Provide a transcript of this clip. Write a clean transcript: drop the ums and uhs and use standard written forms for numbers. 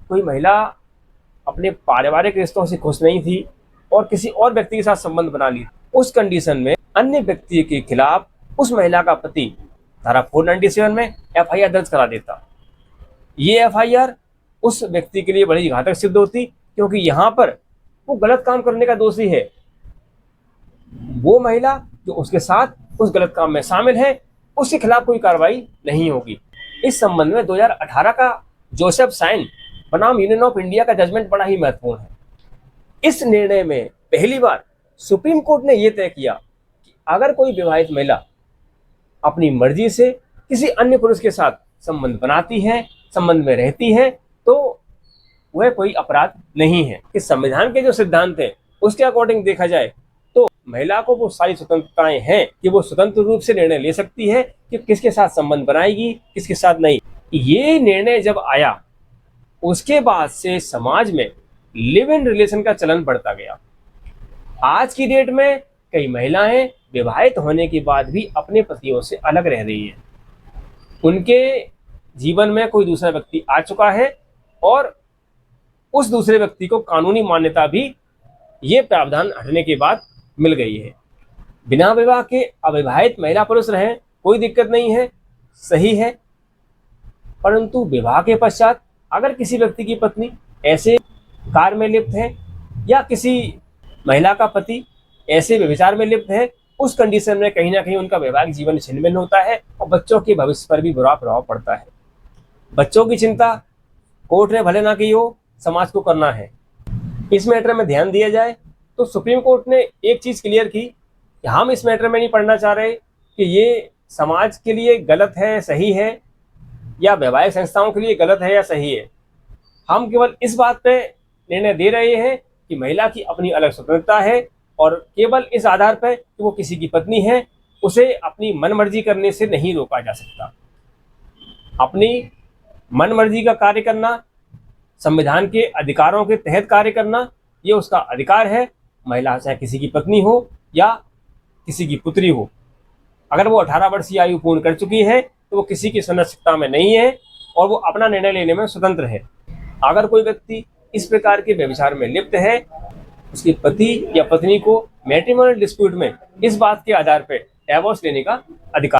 कोई महिला अपने पारिवारिक रिश्तों से खुश नहीं थी और किसी और व्यक्ति के साथ संबंध बना ली, उस कंडीशन में अन्य व्यक्ति के खिलाफ उस महिला का पति धारा 497 में एफआईआर दर्ज करा देता। ये एफआईआर उस व्यक्ति के लिए बड़ी घातक सिद्ध होती, क्योंकि यहाँ पर वो गलत काम करने का दोषी है। वो महिला जो उसके साथ उस गलत काम में शामिल है, उसके खिलाफ कोई कार्रवाई नहीं होगी। इस संबंध में 2018 का जोसेफ साइन बनाम यूनियन ऑफ इंडिया का जजमेंट बड़ा ही महत्वपूर्ण है। इस निर्णय में पहली बार सुप्रीम कोर्ट ने यह तय किया कि अगर कोई विवाहित महिला अपनी मर्जी से किसी अन्य पुरुष के साथ संबंध बनाती है, संबंध में रहती है, तो वह कोई अपराध नहीं है। कि संविधान के जो सिद्धांत हैं उसके अकॉर्डिंग देखा जाए तो महिला को वो सारी स्वतंत्रताएं हैं कि वो स्वतंत्र रूप से निर्णय ले सकती है कि किसके साथ संबंध बनाएगी, किसके साथ नहीं। ये निर्णय जब आया उसके बाद से समाज में लिव इन रिलेशन का चलन बढ़ता गया। आज की डेट में कई महिलाएं विवाहित होने के बाद भी अपने पतियों से अलग रह रही हैं। उनके जीवन में कोई दूसरा व्यक्ति आ चुका है और उस दूसरे व्यक्ति को कानूनी मान्यता भी ये प्रावधान हटने के बाद मिल गई है। बिना विवाह के अविवाहित महिला पुरुष रहें, कोई दिक्कत नहीं है, सही है। परंतु विवाह के पश्चात अगर किसी व्यक्ति की पत्नी ऐसे कार्य में लिप्त है या किसी महिला का पति ऐसे व्यभिचार में लिप्त है, उस कंडीशन में कहीं ना कहीं उनका वैवाहिक जीवन छिन्न-भिन्न होता है और बच्चों के भविष्य पर भी बुरा प्रभाव पड़ता है। बच्चों की चिंता कोर्ट ने भले ना की हो, समाज को करना है। इस मैटर में ध्यान दिया जाए तो सुप्रीम कोर्ट ने एक चीज़ क्लियर की कि हम इस मैटर में नहीं पढ़ना चाह रहे कि ये समाज के लिए गलत है, सही है, या वैवाहिक संस्थाओं के लिए गलत है या सही है। हम केवल इस बात पे निर्णय दे रहे हैं कि महिला की अपनी अलग स्वतंत्रता है और केवल इस आधार पर कि वो किसी की पत्नी है, उसे अपनी मनमर्जी करने से नहीं रोका जा सकता। अपनी मनमर्जी का कार्य करना, संविधान के अधिकारों के तहत कार्य करना, ये उसका अधिकार है। महिला चाहे किसी की पत्नी हो या किसी की पुत्री हो, अगर वो 18 वर्ष की आयु पूर्ण कर चुकी है तो वो किसी की संरक्षितता में नहीं है और वो अपना निर्णय लेने में स्वतंत्र है। अगर कोई व्यक्ति इस प्रकार के व्यभिचार में लिप्त है, उसके पति या पत्नी को मैट्रिमोनियल डिस्प्यूट में इस बात के आधार पर डिवोर्स लेने का अधिकार